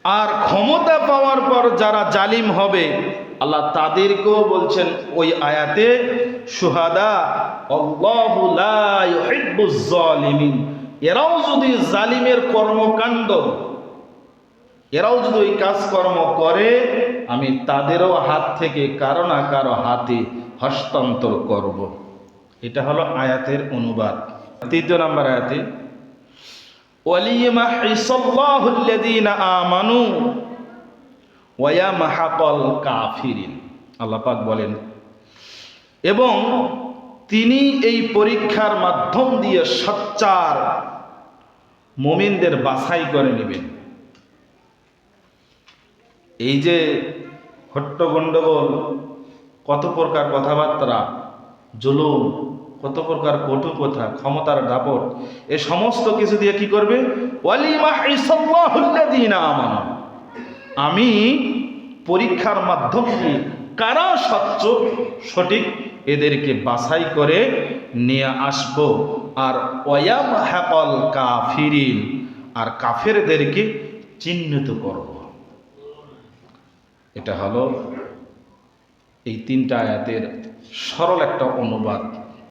আর ক্ষমতা পাওয়ার পর যারা জালিম হবে আল্লাহ তাদেরকেও বলছেন ওই আয়াতে, শুহাদা আল্লাহু লা ইউহিব্বুজ জালিমিন। এরাও যদি জালিমের কর্মকাণ্ড, এরাও যদি ওই কাজকর্ম করে, আমি তাদেরও হাত থেকে কারো না কারো হাতে হস্তান্তর করব। এটা হলো আয়াতের অনুবাদ। ৩ নম্বর আয়াতে, ওয়ালিয়ামাহিসাল্লাহু আল্লাযীনা আমানু ওয়া ইয়ামহাকাল কাফিরিন। আল্লাহ পাক বলেন, এবং তিনি এই পরীক্ষার মাধ্যম দিয়ে সচ্চার মুমিনদের বাছাই করে নেবেন। এই যে হট্টগণ্ডগোল, কত প্রকার কথাবার্তা, জুলুম, কত প্রকার কটু কথা, ক্ষমতার দাপট, এ সমস্ত কিছু দিয়ে কি করবে? ওয়ালিয়ামাহিসাল্লাহু আল্লাযীনা আমানু, আমি পরীক্ষার মাধ্যম দিয়ে কারা সচ্চ সঠিক এদেরকে বাছাই করে নিয়ে আসব। আর ওয়ায়ামহাকাল কাফিরিন, আর কাফেরদেরকে চিহ্নিত করব। এটা হলো এই 3টা আয়াতের সরল একটা অনুবাদ।